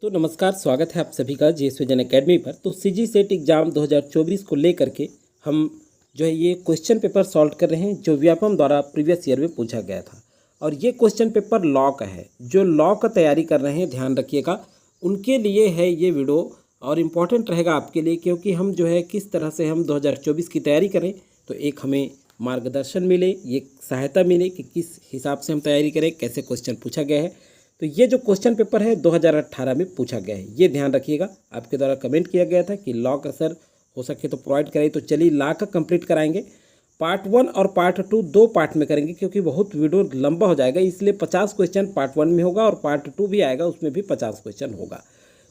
तो नमस्कार, स्वागत है आप सभी का जीएस विजन अकेडमी पर। तो सीजी सेट एग्ज़ाम 2024 को लेकर के हम जो है ये क्वेश्चन पेपर सॉल्व कर रहे हैं जो व्यापम द्वारा प्रीवियस ईयर में पूछा गया था। और ये क्वेश्चन पेपर लॉ का है। जो लॉ का तैयारी कर रहे हैं ध्यान रखिएगा, उनके लिए है ये वीडियो और इम्पॉर्टेंट रहेगा आपके लिए, क्योंकि हम जो है किस तरह से हम 2024 की तैयारी करें तो एक हमें मार्गदर्शन मिले, ये सहायता मिले कि किस हिसाब से हम तैयारी करें, कैसे क्वेश्चन पूछा गया है। तो ये जो क्वेश्चन पेपर है 2018 में पूछा गया है, ये ध्यान रखिएगा। आपके द्वारा कमेंट किया गया था कि लॉ का सर हो सके तो प्रोवाइड करें, तो चलिए लॉ का कंप्लीट कराएंगे। पार्ट 1 और पार्ट 2 दो पार्ट में करेंगे, क्योंकि बहुत वीडियो लंबा हो जाएगा, इसलिए 50 क्वेश्चन पार्ट 1 में होगा और पार्ट 2 भी आएगा, उसमें भी 50 क्वेश्चन होगा।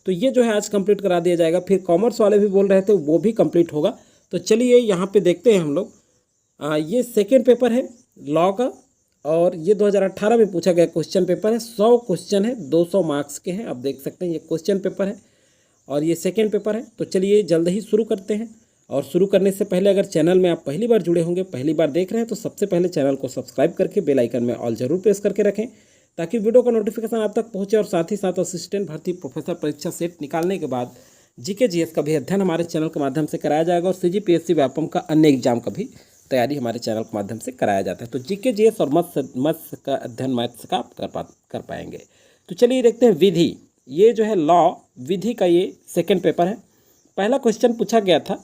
तो ये जो है आज कंप्लीट करा दिया जाएगा। फिर कॉमर्स वाले भी बोल रहे थे वो भी कंप्लीट होगा। तो चलिए यहाँ पे देखते हैं हम लोग। ये सेकेंड पेपर है लॉ का और ये 2018 में पूछा गया क्वेश्चन पेपर है। 100 क्वेश्चन है, 200 मार्क्स के हैं। आप देख सकते हैं ये क्वेश्चन पेपर है और ये सेकंड पेपर है। तो चलिए जल्द ही शुरू करते हैं। और शुरू करने से पहले अगर चैनल में आप पहली बार जुड़े होंगे, पहली बार देख रहे हैं, तो सबसे पहले चैनल को सब्सक्राइब करके बेल आइकन में ऑल जरूर प्रेस करके रखें, ताकि वीडियो का नोटिफिकेशन आप तक पहुँचे। और साथ ही साथ असिस्टेंट भर्ती प्रोफेसर परीक्षा सेट निकालने के बाद जीके जीएस का भी अध्ययन हमारे चैनल के माध्यम से कराया जाएगा और सीजीपीएससी व्यापम का अन्य एग्जाम का भी तैयारी हमारे चैनल के माध्यम से कराया जाता है। तो जीके जीएस और मत्स्य का अध्ययन मैथ्स का आप कर पाएंगे। तो चलिए देखते हैं विधि। ये जो है लॉ विधि का ये सेकंड पेपर है। पहला क्वेश्चन पूछा गया था,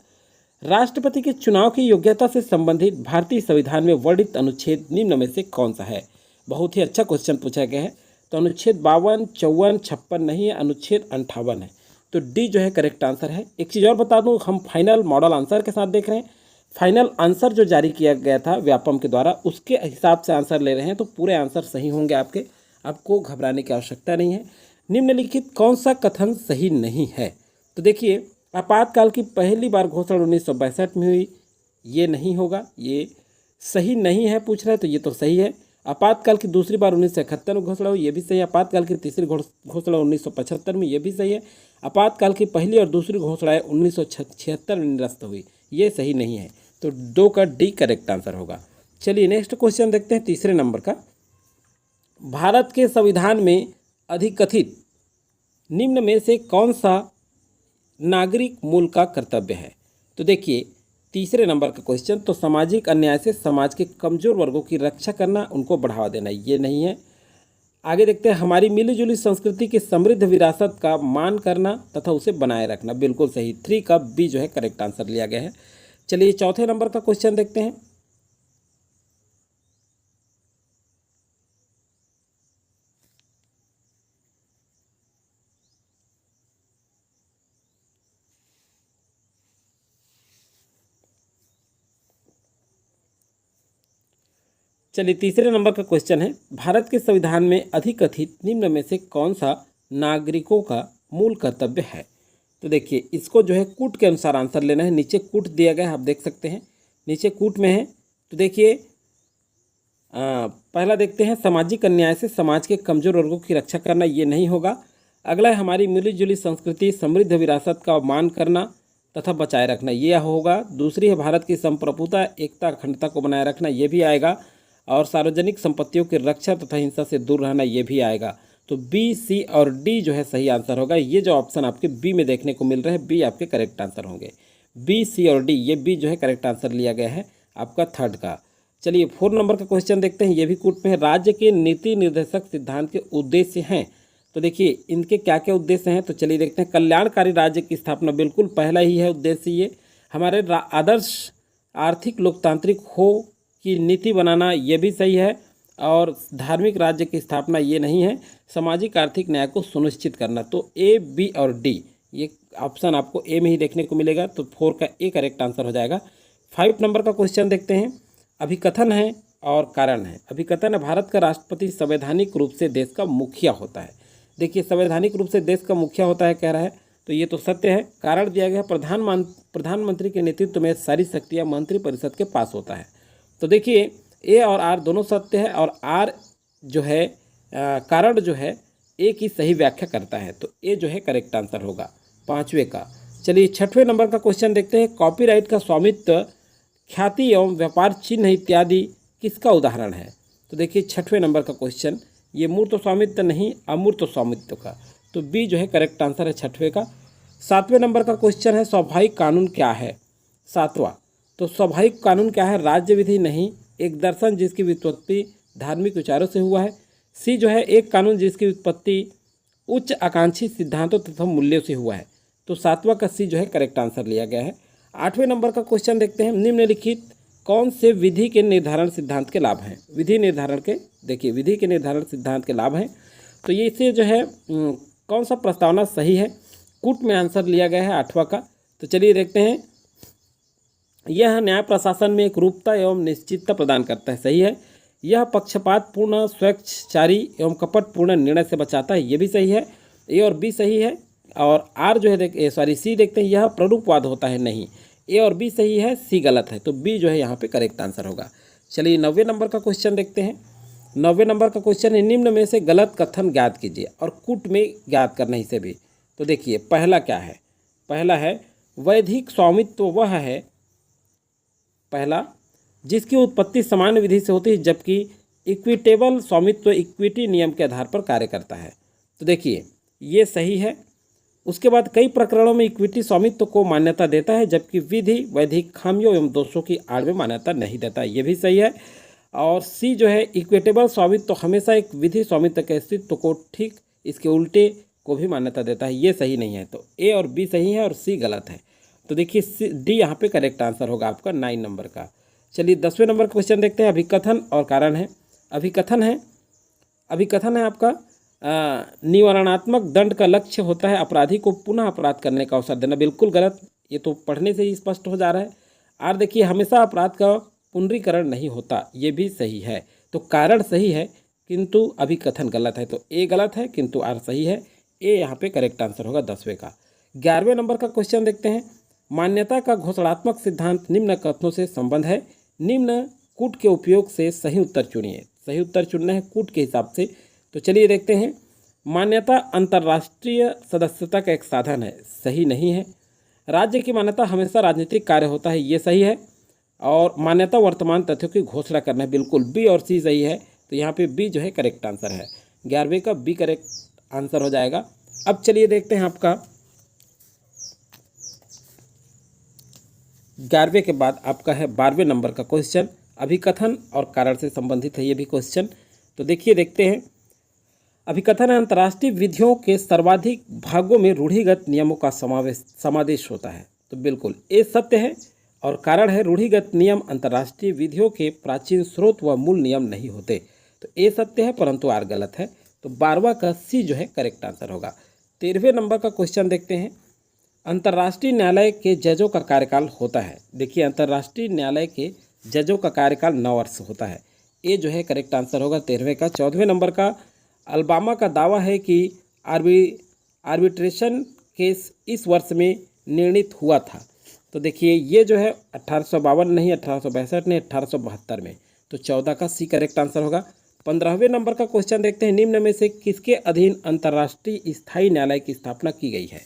राष्ट्रपति के चुनाव की योग्यता से संबंधित भारतीय संविधान में वर्णित अनुच्छेद निम्न में से कौन सा है। बहुत ही अच्छा क्वेश्चन पूछा गया है। तो अनुच्छेद 52, 54, 56 नहीं है, अनुच्छेद 58 है। तो डी जो है करेक्ट आंसर है। एक चीज़ और बता दूँ, हम फाइनल मॉडल आंसर के साथ देख रहे हैं। फाइनल आंसर जो जारी किया गया था व्यापम के द्वारा, उसके हिसाब से आंसर ले रहे हैं, तो पूरे आंसर सही होंगे आपके, आपको घबराने की आवश्यकता नहीं है। निम्नलिखित कौन सा कथन सही नहीं है। तो देखिए, आपातकाल की पहली बार घोषणा 1962 में हुई, ये नहीं होगा, ये सही नहीं है पूछ रहा है, तो ये तो सही है। आपातकाल की दूसरी बार 1971 में घोषणा हुई, ये भी सही है। आपातकाल की तीसरी घोषणा 1975 में, ये भी सही है। आपातकाल की पहली और दूसरी घोषणाएं 1976 में निरस्त हुई, ये सही नहीं है। तो 2 का डी करेक्ट आंसर होगा। चलिए नेक्स्ट क्वेश्चन देखते हैं, तीसरे नंबर का। भारत के संविधान में अधिकथित निम्न में से कौन सा नागरिक मूल का कर्तव्य है। तो देखिए तीसरे नंबर का क्वेश्चन, तो सामाजिक अन्याय से समाज के कमजोर वर्गों की रक्षा करना, उनको बढ़ावा देना, ये नहीं है। आगे देखते हैं, हमारी मिलीजुली संस्कृति की समृद्ध विरासत का मान करना तथा उसे बनाए रखना, बिल्कुल सही। 3 का बी जो है करेक्ट आंसर लिया गया है। चलिए चौथे नंबर का क्वेश्चन देखते हैं। चलिए तीसरे नंबर का क्वेश्चन है, भारत के संविधान में अधिकथित निम्न में से कौन सा नागरिकों का मूल कर्तव्य है। तो देखिए इसको जो है कूट के अनुसार आंसर लेना है। नीचे कूट दिया गया है, आप देख सकते हैं नीचे कूट में है। तो देखिए पहला देखते हैं, सामाजिक अन्याय से समाज के कमजोर वर्गों की रक्षा करना, ये नहीं होगा। अगला है, हमारी मिलीजुली संस्कृति समृद्ध विरासत का मान करना तथा बचाए रखना, ये होगा। दूसरी है, भारत की संप्रभुता एकता अखंडता को बनाए रखना, ये भी आएगा। और सार्वजनिक संपत्तियों की रक्षा तथा हिंसा से दूर रहना, ये भी आएगा। तो बी, सी और डी जो है सही आंसर होगा। ये जो ऑप्शन आपके बी में देखने को मिल रहे हैं, बी आपके करेक्ट आंसर होंगे। बी, सी और डी, ये बी जो है करेक्ट आंसर लिया गया है आपका थर्ड का। चलिए 4 नंबर का क्वेश्चन देखते हैं, ये भी कूट में है। राज्य के नीति निर्देशक सिद्धांत के उद्देश्य हैं। तो देखिए इनके क्या क्या उद्देश्य हैं, तो चलिए देखते हैं। कल्याणकारी राज्य की स्थापना, बिल्कुल पहला ही है उद्देश्य ये। हमारे आदर्श आर्थिक लोकतांत्रिक हो की नीति बनाना, ये भी सही है। और धार्मिक राज्य की स्थापना, ये नहीं है। सामाजिक आर्थिक न्याय को सुनिश्चित करना, तो ए, बी और डी, ये ऑप्शन आपको ए में ही देखने को मिलेगा। तो 4 का ए करेक्ट आंसर हो जाएगा। 5 नंबर का क्वेश्चन देखते हैं। अभिकथन है और कारण है। अभिकथन है, भारत का राष्ट्रपति संवैधानिक रूप से देश का मुखिया होता है। देखिए संवैधानिक रूप से देश का मुखिया होता है कह रहा है, तो ये तो सत्य है। कारण दिया गया, प्रधानमंत्री के नेतृत्व में सारी शक्तियाँ मंत्रिपरिषद के पास होता है। तो देखिए ए और आर दोनों सत्य है, और आर जो है कारण जो है ए की सही व्याख्या करता है, तो ए जो है करेक्ट आंसर होगा 5वें का। चलिए 6वें नंबर का क्वेश्चन देखते हैं। कॉपीराइट का स्वामित्व, ख्याति एवं व्यापार चिन्ह इत्यादि किसका उदाहरण है। तो देखिए 6वें नंबर का क्वेश्चन, ये मूर्त स्वामित्व नहीं, अमूर्त स्वामित्व का। तो बी जो है करेक्ट आंसर है छठवें का। 7वें नंबर का क्वेश्चन है स्वाभाविक कानून क्या है। 7वां, तो स्वाभाविक कानून क्या है, राज्य विधि नहीं, एक दर्शन जिसकी व्युत्पत्ति धार्मिक विचारों से हुआ है। सी जो है एक कानून जिसकी उत्पत्ति उच्च आकांक्षी सिद्धांतों तथा मूल्यों से हुआ है। तो 7वां का सी जो है करेक्ट आंसर लिया गया है। 8वें नंबर का क्वेश्चन देखते हैं, निम्नलिखित कौन से विधि के निर्धारण सिद्धांत के लाभ हैं। विधि निर्धारण के, देखिए विधि के निर्धारण सिद्धांत के लाभ हैं, तो ये इसे जो है कौन सा प्रस्तावना सही है। कूट में आंसर लिया गया है 8वां का। तो चलिए देखते हैं, यह न्याय प्रशासन में एक रूपता एवं निश्चितता प्रदान करता है, सही है। यह पक्षपात पूर्ण, स्वेच्छाचारी एवं कपटपूर्ण निर्णय से बचाता है, ये भी सही है। ए और बी सही है। और आर जो है सी देखते हैं, यह प्ररूपवाद होता है, नहीं। ए और बी सही है, सी गलत है, तो बी जो है यहाँ पे करेक्ट आंसर होगा। चलिए 9वें नंबर का क्वेश्चन देखते हैं। 9वें नंबर का क्वेश्चन है, निम्न में से गलत कथन ज्ञात कीजिए और कूट में ज्ञात करना इसे भी। तो देखिए पहला क्या है, पहला है वैधिक स्वामित्व वह है, पहला जिसकी उत्पत्ति समान विधि से होती है, जबकि इक्विटेबल स्वामित्व इक्विटी नियम के आधार पर कार्य करता है। तो देखिए ये सही है। उसके बाद कई प्रकरणों में इक्विटी स्वामित्व को मान्यता देता है, जबकि विधि वैधिक खामियों एवं दोषों की आड़ में मान्यता नहीं देता, ये भी सही है। और सी जो है इक्विटेबल स्वामित्व हमेशा एक विधि स्वामित्व के अस्तित्व को ठीक इसके उल्टे को भी मान्यता देता है, ये सही नहीं है। तो ए और बी सही है और सी गलत है। तो देखिए डी यहाँ पे करेक्ट आंसर होगा आपका 9 नंबर का। चलिए 10वें नंबर का क्वेश्चन देखते हैं, अभिकथन और कारण है। अभिकथन है आपका निवारणात्मक दंड का लक्ष्य होता है अपराधी को पुनः अपराध करने का अवसर देना, बिल्कुल गलत, ये तो पढ़ने से ही स्पष्ट हो जा रहा है। आर देखिए हमेशा अपराध का पुनरीकरण नहीं होता, ये भी सही है। तो कारण सही है किंतु अभिकथन गलत है, तो ए गलत है किंतु आर सही है। ए यहाँ पे करेक्ट आंसर होगा 10वें का। 11वें नंबर का क्वेश्चन देखते हैं, मान्यता का घोषणात्मक सिद्धांत निम्न कथनों से संबंध है, निम्न कूट के उपयोग से सही उत्तर चुनिए। सही उत्तर चुनना है कूट के हिसाब से। तो चलिए देखते हैं, मान्यता अंतर्राष्ट्रीय सदस्यता का एक साधन है, सही नहीं है। राज्य की मान्यता हमेशा राजनीतिक कार्य होता है, ये सही है। और मान्यता वर्तमान तथ्यों की घोषणा करना है, बिल्कुल बी और सी सही है। तो यहाँ पे बी जो है करेक्ट आंसर है, 11वें का बी करेक्ट आंसर हो जाएगा। अब चलिए देखते हैं आपका 11वें के बाद आपका है 12वें नंबर का क्वेश्चन, अभिकथन और कारण से संबंधित है ये भी क्वेश्चन। तो देखिए देखते हैं, अभिकथन अंतर्राष्ट्रीय विधियों के सर्वाधिक भागों में रूढ़िगत नियमों का समावेश होता है, तो बिल्कुल ये सत्य है। और कारण है रूढ़िगत नियम अंतर्राष्ट्रीय विधियों के प्राचीन स्रोत व मूल नियम नहीं होते, तो ये सत्य है परंतु आर गलत है। तो 12वां का सी जो है करेक्ट आंसर होगा। 13वें नंबर का क्वेश्चन देखते हैं, अंतर्राष्ट्रीय न्यायालय के जजों का कार्यकाल होता है। देखिए अंतर्राष्ट्रीय न्यायालय के जजों का कार्यकाल 9 वर्ष होता है, ये जो है करेक्ट आंसर होगा 13वें का। 14वें नंबर का, अलबामा का दावा है कि आर्बिट्रेशन केस इस वर्ष में निर्णित हुआ था। तो देखिए ये जो है 1852 नहीं, 1862 नहीं, 1872 में। तो 14 का सी करेक्ट आंसर होगा। 15वें नंबर का क्वेश्चन देखते हैं, निम्न में से किसके अधीन अंतर्राष्ट्रीय स्थायी न्यायालय की स्थापना की गई है।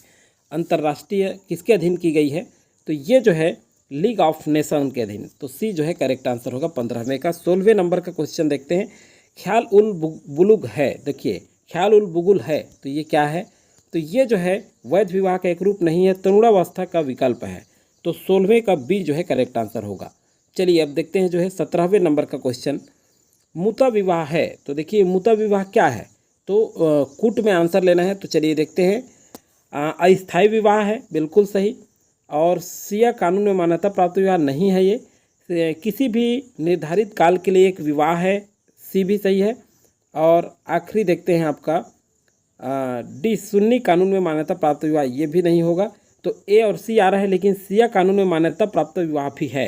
अंतर्राष्ट्रीय किसके अधीन की गई है, तो ये जो है लीग ऑफ नेशन के अधीन, तो सी जो है करेक्ट आंसर होगा 15वें का। 16वें नंबर का क्वेश्चन देखते हैं, ख्याल उल बुलुग है। देखिए ख्याल उल बुगुल है, तो ये क्या है, तो ये जो है वैध विवाह का एक रूप नहीं है, तरुणावस्था का विकल्प है। तो 16वें का बी जो है करेक्ट आंसर होगा। चलिए अब देखते हैं जो है 17वें नंबर का क्वेश्चन, मूता विवाह है। तो देखिए मूता विवाह क्या है, तो कूट में आंसर लेना है। तो चलिए देखते हैं, अस्थायी विवाह है, बिल्कुल सही। और सिया कानून में मान्यता प्राप्त विवाह नहीं है, ये किसी भी निर्धारित काल के लिए एक विवाह है, सी भी सही है। और आखिरी देखते हैं आपका डी, सुन्नी कानून में मान्यता प्राप्त विवाह, ये भी नहीं होगा। तो ए और सी आ रहा है, लेकिन सिया कानून में मान्यता प्राप्त विवाह भी है,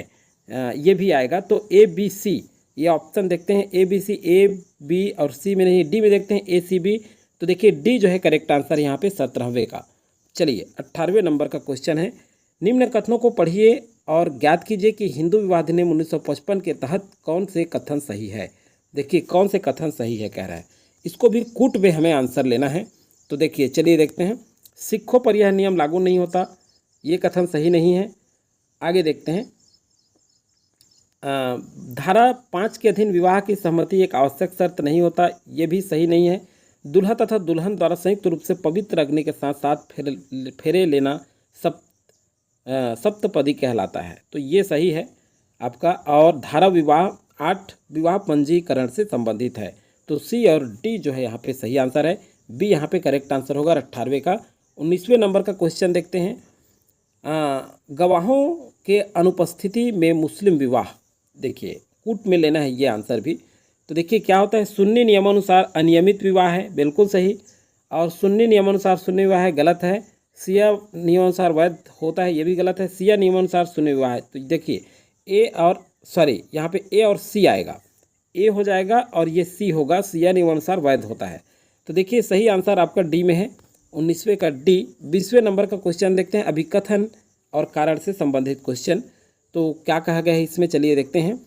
ये भी आएगा। तो ए बी सी ये ऑप्शन देखते हैं, A B C, A B और सी में नहीं, डी में देखते हैं ए सी बी। तो देखिए डी जो है करेक्ट आंसर यहाँ पे 17वें का। चलिए 18वें नंबर का क्वेश्चन है, निम्न कथनों को पढ़िए और ज्ञात कीजिए कि हिंदू विवाह अधिनियम 1955 के तहत कौन से कथन सही है। देखिए कौन से कथन सही है कह रहा है, इसको भी कूट में हमें आंसर लेना है। तो देखिए चलिए देखते हैं, सिखों पर यह नियम लागू नहीं होता, ये कथन सही नहीं है। आगे देखते हैं, धारा 5 के अधीन विवाह की सहमति एक आवश्यक शर्त नहीं होता, ये भी सही नहीं है। दूल्हा तथा दुल्हन द्वारा संयुक्त रूप से पवित्र अग्नि के साथ साथ फेरे लेना सप्तपदी कहलाता है। तो ये सही है आपका। और धारा विवाह 8 विवाह पंजीकरण से संबंधित है। तो सी और डी जो है यहाँ पे सही आंसर है। बी यहाँ पे करेक्ट आंसर होगा 18वें का। 19वें नंबर का क्वेश्चन देखते हैं। गवाहों के अनुपस्थिति में मुस्लिम विवाह, देखिए कूट में लेना है ये आंसर भी। तो देखिए क्या होता है, सुन्नी नियमानुसार अनियमित विवाह है, बिल्कुल सही। और सुन्नी नियमानुसार सुन्नी विवाह है, गलत है। शिया नियमानुसार वैध होता है, ये भी गलत है। शिया नियमानुसार सुन्नी विवाह है। तो देखिए यहाँ पे ए और सी आएगा, ए हो जाएगा और ये सी होगा, शिया नियमानुसार वैध होता है। तो देखिए सही आंसर आपका डी में है, 19वें का डी। 20वें नंबर का क्वेश्चन देखते हैं, अभिकथन और कारण से संबंधित क्वेश्चन। तो क्या कहा गया है इसमें, चलिए देखते हैं।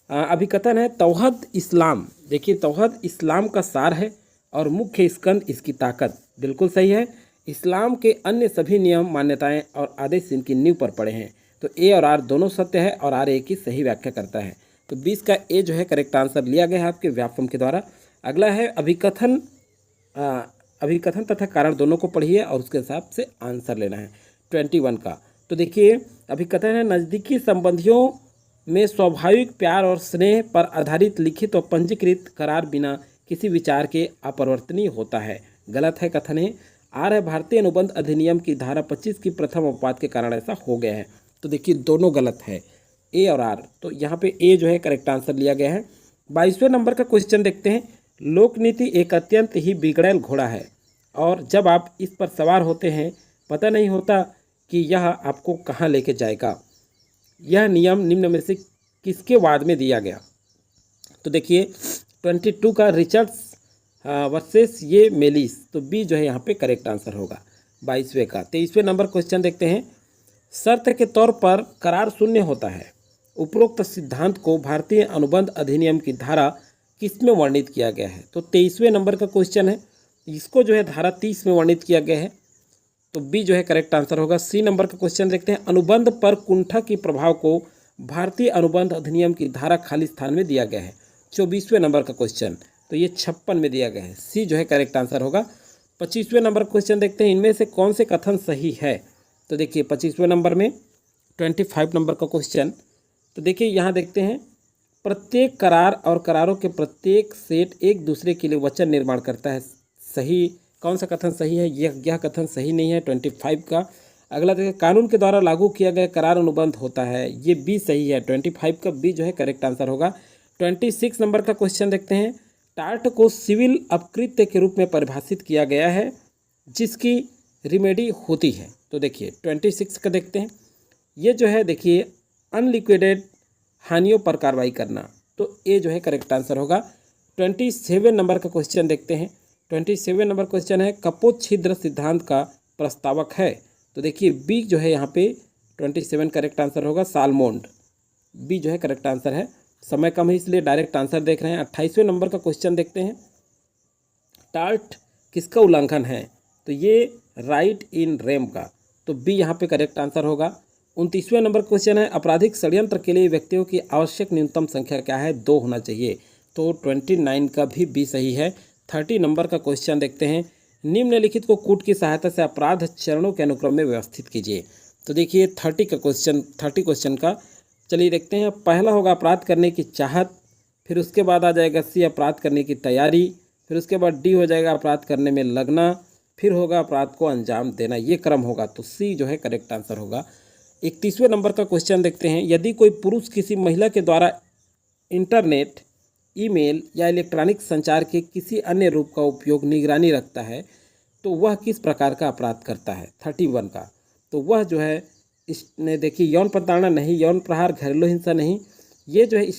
अभिकथन है तौहद इस्लाम, देखिए तौहद इस्लाम का सार है और मुख्य स्कंद इसकी ताकत, बिल्कुल सही है। इस्लाम के अन्य सभी नियम, मान्यताएं और आदेश इनकी नींव पर पड़े हैं। तो ए और आर दोनों सत्य है और आर ए की सही व्याख्या करता है। तो 20 का ए जो है करेक्ट आंसर लिया गया है आपके व्यापम के द्वारा। अगला है अभिकथन तथा कारण दोनों को पढ़िए और उसके हिसाब से आंसर लेना है 21 का। तो देखिए अभिकथन है नज़दीकी संबंधियों में स्वाभाविक प्यार और स्नेह पर आधारित लिखित और पंजीकृत करार बिना किसी विचार के अपरिवर्तनीय होता है, गलत है। कथन है आर है भारतीय अनुबंध अधिनियम की धारा 25 की प्रथम अपवाद के कारण ऐसा हो गया है। तो देखिए दोनों गलत है, ए और आर। तो यहाँ पे ए जो है करेक्ट आंसर लिया गया है। 22वें नंबर का क्वेश्चन देखते हैं। लोकनीति एक अत्यंत ही बिगड़ैल घोड़ा है और जब आप इस पर सवार होते हैं पता नहीं होता कि यह आपको कहाँ लेके जाएगा। यह नियम निम्न में से किसके वाद में दिया गया। तो देखिए 22 का रिचर्ड्स वर्सेस ये मेलिस, तो बी जो है यहाँ पे करेक्ट आंसर होगा 22वें का। 23वें नंबर क्वेश्चन देखते हैं। शर्त के तौर पर करार शून्य होता है, उपरोक्त सिद्धांत को भारतीय अनुबंध अधिनियम की धारा किस में वर्णित किया गया है। तो 23वें नंबर का क्वेश्चन है, इसको जो है धारा 30 में वर्णित किया गया है। तो बी जो है करेक्ट आंसर होगा। सी नंबर का क्वेश्चन देखते हैं। अनुबंध पर कुंठा की प्रभाव को भारतीय अनुबंध अधिनियम की धारा खाली स्थान में दिया गया है, 24वें नंबर का क्वेश्चन। तो ये 56 में दिया गया है, सी जो है करेक्ट आंसर होगा। 25वें नंबर क्वेश्चन देखते हैं। इनमें से कौन से कथन सही है। तो देखिए 25वें नंबर में 25 नंबर का क्वेश्चन। तो देखिए यहाँ देखते हैं, प्रत्येक करार और करारों के प्रत्येक सेट एक दूसरे के लिए वचन निर्माण करता है, सही। कौन सा कथन सही है, यह कथन सही नहीं है 25 का। अगला देखिए, कानून के द्वारा लागू किया गया करार अनुबंध होता है, ये बी सही है, 25 का बी जो है करेक्ट आंसर होगा। 26 नंबर का क्वेश्चन देखते हैं। टार्ट को सिविल अपकृत्य के रूप में परिभाषित किया गया है जिसकी रिमेडी होती है। तो देखिए 26 का देखते हैं। ये जो है देखिए अनलिक्विडेड हानियों पर कार्रवाई करना, तो ए जो है करेक्ट आंसर होगा। 27 नंबर का क्वेश्चन देखते हैं। 27 नंबर क्वेश्चन है, कपोत छिद्र सिद्धांत का प्रस्तावक है। तो देखिए बी जो है यहाँ पे 27 करेक्ट आंसर होगा, सालमोंड, बी जो है करेक्ट आंसर है। समय कम है इसलिए डायरेक्ट आंसर देख रहे हैं। 28वें नंबर का क्वेश्चन देखते हैं। टार्ट किसका उल्लंघन है। तो ये राइट इन रेम का, तो बी यहाँ पे करेक्ट आंसर होगा। 29वें नंबर क्वेश्चन है, आपराधिक षड्यंत्र के लिए व्यक्तियों की आवश्यक न्यूनतम संख्या क्या है, 2 होना चाहिए। तो 29 का भी बी सही है। 30 नंबर का क्वेश्चन देखते हैं। निम्नलिखित को कूट की सहायता से अपराध चरणों के अनुक्रम में व्यवस्थित कीजिए। तो देखिए 30 क्वेश्चन का चलिए देखते हैं। पहला होगा अपराध करने की चाहत, फिर उसके बाद आ जाएगा सी अपराध करने की तैयारी, फिर उसके बाद डी हो जाएगा अपराध करने में लगना, फिर होगा अपराध को अंजाम देना, ये क्रम होगा। तो सी जो है करेक्ट आंसर होगा। 31वें नंबर का क्वेश्चन देखते हैं। यदि कोई पुरुष किसी महिला के द्वारा इंटरनेट, ईमेल या इलेक्ट्रॉनिक संचार के किसी अन्य रूप का उपयोग निगरानी रखता है तो वह किस प्रकार का अपराध करता है। 31 का, तो वह जो है इसने देखिए यौन प्रताड़ना नहीं, यौन प्रहार, घरेलू हिंसा नहीं, ये जो है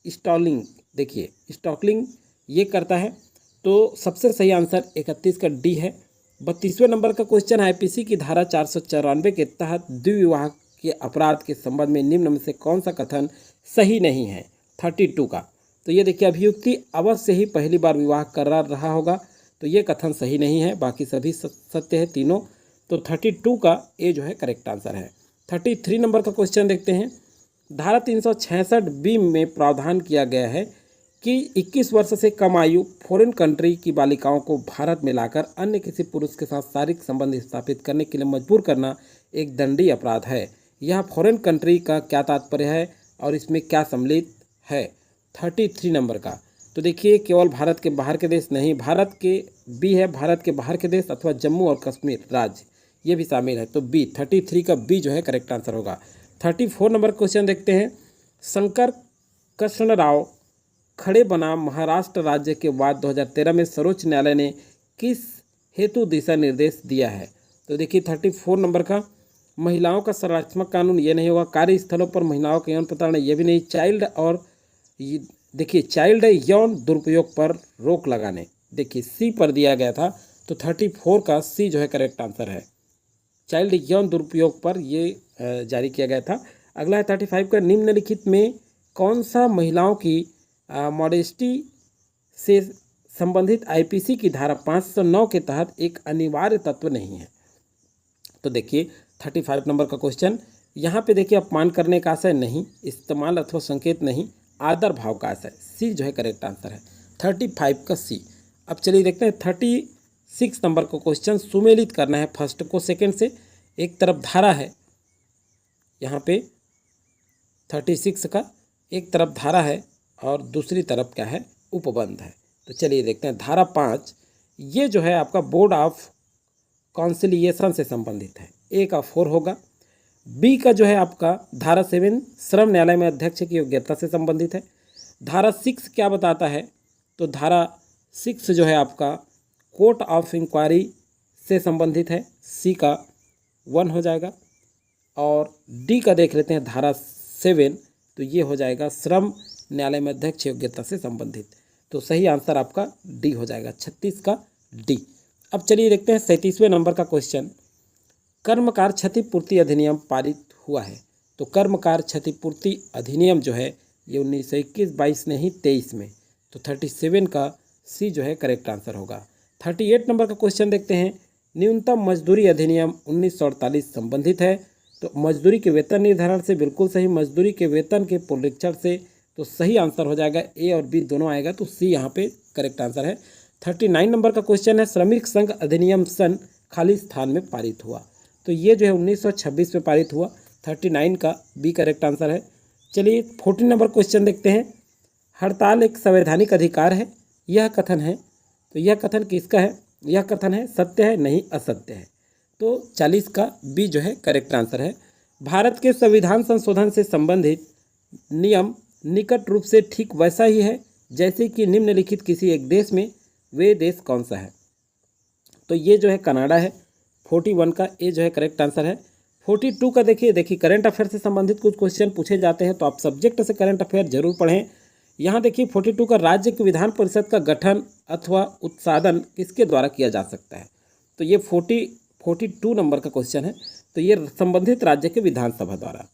स्टॉलिंग, देखिए स्टॉकलिंग ये करता है। तो सबसे सही आंसर 31 का डी है। 32वें नंबर का क्वेश्चन है, आईपीसी की धारा 494 के तहत द्विविवाह के अपराध के संबंध में निम्न में से कौन सा कथन सही नहीं है। 32 का, तो ये देखिए अभियुक्ति अवश्य ही पहली बार विवाह कर रहा होगा, तो ये कथन सही नहीं है, बाकी सभी सत्य है तीनों। तो 32 का ए जो है करेक्ट आंसर है। 33 नंबर का क्वेश्चन देखते हैं। धारा 366 बी में प्रावधान किया गया है कि 21 वर्ष से कम आयु फॉरेन कंट्री की बालिकाओं को भारत में लाकर अन्य किसी पुरुष के साथ शारीरिक संबंध स्थापित करने के लिए मजबूर करना एक दंडनीय अपराध है। यह फॉरेन कंट्री का क्या तात्पर्य है और इसमें क्या सम्मिलित है? 33 नंबर का। तो देखिए, केवल भारत के बाहर के देश नहीं, भारत के बी है, भारत के बाहर के देश अथवा जम्मू और कश्मीर राज्य, ये भी शामिल है। तो बी 33 का बी जो है करेक्ट आंसर होगा। 34 नंबर क्वेश्चन देखते हैं। शंकर कृष्णराव खड़े बनाम महाराष्ट्र राज्य के बाद 2013 में सर्वोच्च न्यायालय ने किस हेतु दिशा निर्देश दिया है? तो देखिए 34 नंबर का, महिलाओं का संरक्षणात्मक कानून, ये नहीं होगा। कार्यस्थलों पर महिलाओं के यौन प्रताड़ना, ये भी नहीं। चाइल्ड और देखिए चाइल्ड यौन दुरुपयोग पर रोक लगाने, देखिए सी पर दिया गया था। तो 34 का सी जो है करेक्ट आंसर है। चाइल्ड यौन दुरुपयोग पर ये जारी किया गया था। अगला है 35 का, निम्नलिखित में कौन सा महिलाओं की मॉडेस्टी से संबंधित आईपीसी की धारा 509 के तहत एक अनिवार्य तत्व नहीं है? तो देखिए 35 नंबर का क्वेश्चन, यहाँ पे देखिए अपमान करने का आशय नहीं, इस्तेमाल अथवा संकेत नहीं, आदर भाव का आशय, सी जो है करेक्ट आंसर है। 35 का सी। अब चलिए देखते हैं 36 नंबर का क्वेश्चन। सुमेलित करना है फर्स्ट को सेकंड से। एक तरफ धारा है, यहाँ पे 36 का एक तरफ धारा है और दूसरी तरफ क्या है, उपबंध है। तो चलिए देखते हैं। धारा 5 ये जो है आपका बोर्ड ऑफ कॉन्सिलिएशन से संबंधित है, ए का 4 होगा। बी का जो है आपका धारा 7 श्रम न्यायालय में अध्यक्ष की योग्यता से संबंधित है। धारा 6 क्या बताता है? तो धारा 6 जो है आपका कोर्ट ऑफ इंक्वायरी से संबंधित है, सी का 1 हो जाएगा। और डी का देख लेते हैं धारा 7, तो ये हो जाएगा श्रम न्यायालय में अध्यक्ष योग्यता से संबंधित। तो सही आंसर आपका डी हो जाएगा, 36 का डी। अब चलिए देखते हैं 37वें नंबर का क्वेश्चन। कर्मकार क्षतिपूर्ति अधिनियम पारित हुआ है। तो कर्मकार क्षतिपूर्ति अधिनियम जो है ये 1921-22 नहीं 23 में। तो 37 का सी जो है करेक्ट आंसर होगा। 38 नंबर का क्वेश्चन देखते हैं। न्यूनतम मजदूरी अधिनियम 1948 संबंधित है। तो मजदूरी के वेतन निर्धारण से बिल्कुल सही, मजदूरी के वेतन के पुनरीक्षण से। तो सही आंसर हो जाएगा, ए और बी दोनों आएगा, तो सी यहाँ पे करेक्ट आंसर है। 39 नंबर का क्वेश्चन है। श्रमिक संघ अधिनियम सन खाली स्थान में पारित हुआ। तो ये जो है 1926 में पारित हुआ। 39 का बी करेक्ट आंसर है। चलिए 40 नंबर क्वेश्चन देखते हैं। हड़ताल एक संवैधानिक अधिकार है, यह कथन है। तो यह कथन किसका है? यह कथन है सत्य है, नहीं असत्य है। तो 40 का बी जो है करेक्ट आंसर है। भारत के संविधान संशोधन से संबंधित नियम निकट रूप से ठीक वैसा ही है जैसे कि निम्नलिखित किसी एक देश में, वे देश कौन सा है? तो ये जो है कनाडा है। 41 का ए जो है करेक्ट आंसर है। 42 का देखिए करंट अफेयर से संबंधित कुछ क्वेश्चन पूछे जाते हैं, तो आप सब्जेक्ट से करंट अफेयर जरूर पढ़ें। यहाँ देखिए 42 का, राज्य की विधान परिषद का गठन अथवा उत्साधन किसके द्वारा किया जा सकता है? तो ये 42 नंबर का क्वेश्चन है। तो ये संबंधित राज्य के विधानसभा द्वारा।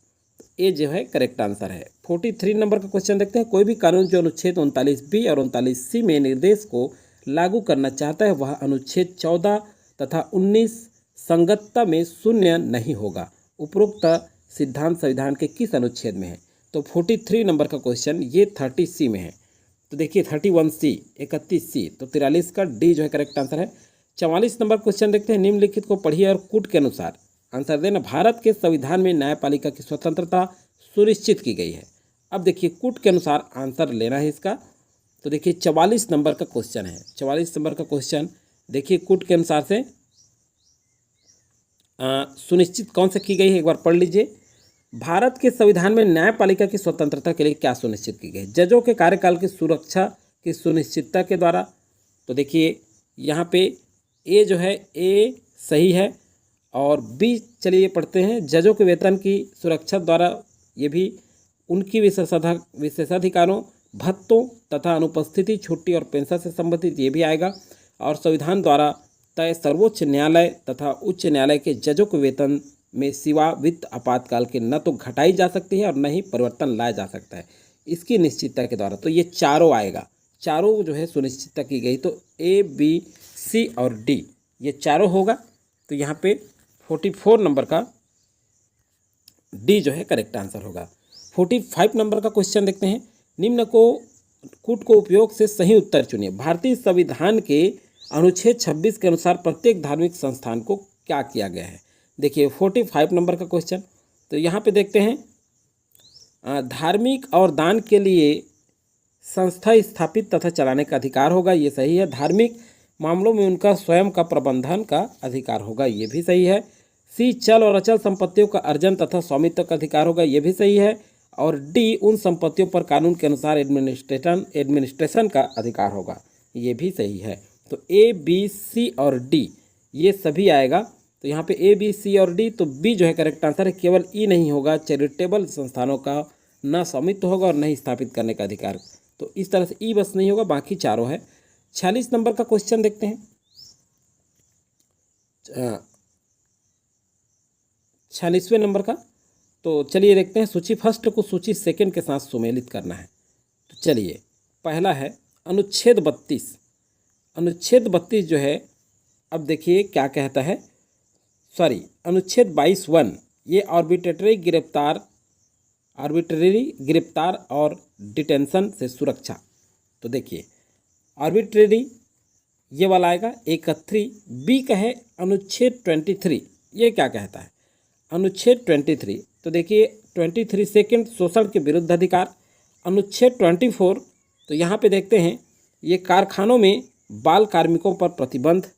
ए जो है करेक्ट आंसर है। 43 नंबर का क्वेश्चन देखते हैं। कोई भी कानून जो अनुच्छेद 39B और 39C में निर्देश को लागू करना चाहता है, वह अनुच्छेद 14 तथा 19 संगतता में शून्य नहीं होगा। उपरोक्त सिद्धांत संविधान के किस अनुच्छेद में है? तो 43 नंबर का क्वेश्चन ये 30C में है। तो देखिए 31C, 31C, तो 43 का डी जो है करेक्ट आंसर है। 44 नंबर क्वेश्चन देखते हैं। निम्नलिखित को पढ़िए और कूट के अनुसार आंसर देना। भारत के संविधान में न्यायपालिका की स्वतंत्रता सुनिश्चित की गई है। अब देखिए कूट के अनुसार आंसर लेना है इसका। तो देखिए 44 नंबर का क्वेश्चन है। 44 नंबर का क्वेश्चन देखिए कूट के अनुसार से सुनिश्चित कौन सा की गई है, एक बार पढ़ लीजिए। भारत के संविधान में न्यायपालिका की स्वतंत्रता के लिए क्या सुनिश्चित की गई? जजों के कार्यकाल की सुरक्षा की सुनिश्चितता के द्वारा। तो देखिए यहाँ पे ए जो है ए सही है और बी चलिए पढ़ते हैं। जजों के वेतन की सुरक्षा द्वारा, ये भी उनकी विशेषाधिकारों, भत्तों तथा अनुपस्थिति, छुट्टी और पेंशन से संबंधित ये भी आएगा। और संविधान द्वारा तय सर्वोच्च न्यायालय तथा उच्च न्यायालय के जजों के वेतन में सिवा वित्त आपातकाल के न तो घटाई जा सकती है और न ही परिवर्तन लाया जा सकता है, इसकी निश्चितता के द्वारा। तो ये चारों आएगा, चारों जो है सुनिश्चितता की गई। तो ए, बी, सी और डी ये चारों होगा। तो यहाँ पे 44 नंबर का डी जो है करेक्ट आंसर होगा। 45 नंबर का क्वेश्चन देखते हैं। निम्न को कूट को उपयोग से सही उत्तर चुनिए। भारतीय संविधान के अनुच्छेद 26 के अनुसार प्रत्येक धार्मिक संस्थान को क्या किया गया है। देखिए 45 नंबर का क्वेश्चन, तो यहाँ पे देखते हैं धार्मिक और दान के लिए संस्था स्थापित तथा चलाने का अधिकार होगा, ये सही है। धार्मिक मामलों में उनका स्वयं का प्रबंधन का अधिकार होगा, ये भी सही है। सी चल और अचल संपत्तियों का अर्जन तथा स्वामित्व का अधिकार होगा, ये भी सही है। और डी उन संपत्तियों पर कानून के अनुसार एडमिनिस्ट्रेशन का अधिकार होगा, ये भी सही है। तो ए बी सी और डी ये सभी आएगा। तो यहाँ पे ए बी सी और डी, तो बी जो है करेक्ट आंसर है। केवल ई नहीं होगा, चैरिटेबल संस्थानों का न स्वामित्व होगा और नहीं स्थापित करने का अधिकार। तो इस तरह से ई बस नहीं होगा, बाकी चारों है। 46 नंबर का क्वेश्चन देखते हैं। 46वें नंबर का, तो चलिए देखते हैं। सूची फर्स्ट को सूची सेकंड के साथ सुमेलित करना है। तो चलिए, पहला है अनुच्छेद 32। अनुच्छेद 32 जो है, अब देखिए क्या कहता है, अनुच्छेद 22(1) ये आर्बिट्रेरी गिरफ्तार और डिटेंशन से सुरक्षा। तो देखिए आर्बिट्रेरी ये वाला आएगा 31। बी का है अनुच्छेद 23, ये क्या कहता है अनुच्छेद 23। तो देखिए 23 सेकंड शोषण के विरुद्ध अधिकार। अनुच्छेद 24, तो यहाँ पे देखते हैं ये कारखानों में बाल कार्मिकों पर प्रतिबंध।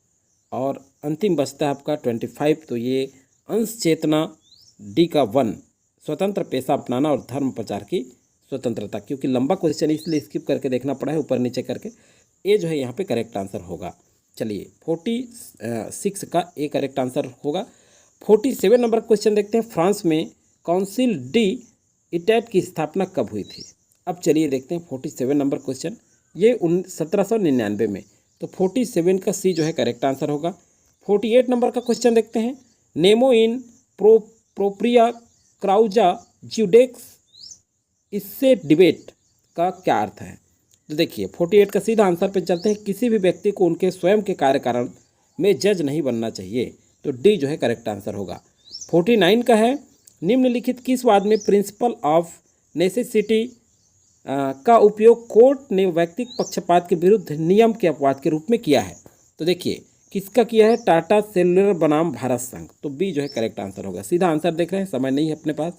और अंतिम बचता है आपका 25, तो ये अंश चेतना डी का 1 स्वतंत्र पेशा अपनाना और धर्म प्रचार की स्वतंत्रता। क्योंकि लंबा क्वेश्चन इसलिए स्किप करके देखना पड़ा है, ऊपर नीचे करके। ए जो है यहाँ पे करेक्ट आंसर होगा। चलिए 46 का ए करेक्ट आंसर होगा। 47 नंबर क्वेश्चन देखते हैं। फ्रांस में काउंसिल डी इटैट की स्थापना कब हुई थी। अब चलिए देखते हैं 47 नंबर क्वेश्चन, ये 1799 में। तो 47 का सी जो है करेक्ट आंसर होगा। 48 नंबर का क्वेश्चन देखते हैं। नेमो इन प्रोप्रिया क्राउजा ज्यूडेक्स इससे डिबेट का क्या अर्थ है। तो देखिए 48 का सीधा आंसर पे चलते हैं। किसी भी व्यक्ति को उनके स्वयं के कार्य कारण में जज नहीं बनना चाहिए। तो डी जो है करेक्ट आंसर होगा। 49 का है, निम्नलिखित किस वाद में प्रिंसिपल ऑफ नेसेसिटी का उपयोग कोर्ट ने वैयक्तिक पक्षपात के विरुद्ध नियम के अपवाद के रूप में किया है। तो देखिए किसका किया है, टाटा सेल्युलर बनाम भारत संघ। तो बी जो है करेक्ट आंसर होगा। सीधा आंसर देख रहे हैं, समय नहीं है अपने पास।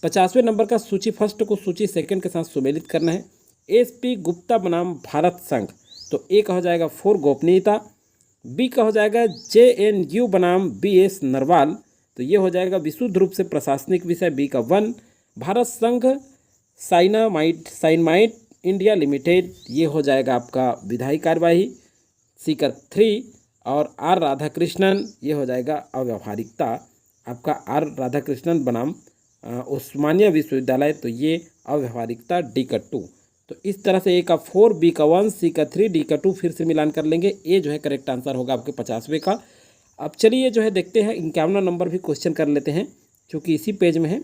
50वें नंबर का सूची फर्स्ट को सूची सेकंड के साथ सुमेलित करना है। एसपी गुप्ता बनाम भारत संघ। तो ए का हो जाएगा 4 गोपनीयता। बी का हो जाएगा JNU बनाम BS नरवाल। तो ये हो जाएगा विशुद्ध रूप से प्रशासनिक विषय, बी का 1। भारत संघ साइनामाइड इंडिया लिमिटेड, ये हो जाएगा आपका विधायी कार्यवाही, सी का 3। और आर राधाकृष्णन, ये हो जाएगा अव्यावहारिकता, आपका आर राधाकृष्णन बनाम उस्मानिया विश्वविद्यालय। तो ये अव्यावहारिकता, डी का 2। तो इस तरह से ए का 4, बी का 1, सी का 3, डी का 2 फिर से मिलान कर लेंगे। ए जो है करेक्ट आंसर होगा आपके 50वें का। अब चलिए जो है देखते हैं 51वां नंबर भी क्वेश्चन कर लेते हैं, क्योंकि इसी पेज में है।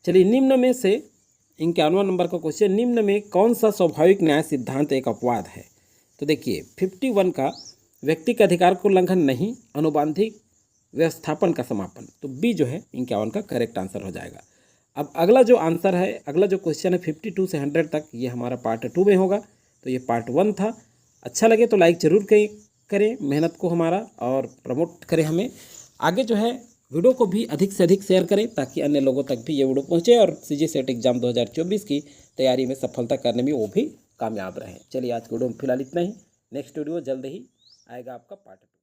चलिए, निम्न में से 51वां नंबर का क्वेश्चन, निम्न में कौन सा स्वाभाविक न्याय सिद्धांत एक अपवाद है। तो देखिए 51 का व्यक्ति के अधिकार को उल्लंघन नहीं, अनुबंधिक व्यवस्थापन का समापन। तो बी जो है 51 का करेक्ट आंसर हो जाएगा। अब अगला जो आंसर है, अगला जो क्वेश्चन है 52 से 100 तक, ये हमारा पार्ट 2 में होगा। तो ये पार्ट 1 था। अच्छा लगे तो लाइक ज़रूर करें मेहनत को हमारा, और प्रमोट करें हमें आगे। जो है वीडियो को भी अधिक से अधिक शेयर करें, ताकि अन्य लोगों तक भी ये वीडियो पहुँचे और CG सेट एग्जाम 2024 की तैयारी में सफलता करने में वो भी कामयाब रहें। चलिए आज की वीडियो में फिलहाल इतना ही। नेक्स्ट वीडियो जल्द ही आएगा आपका पार्ट 2।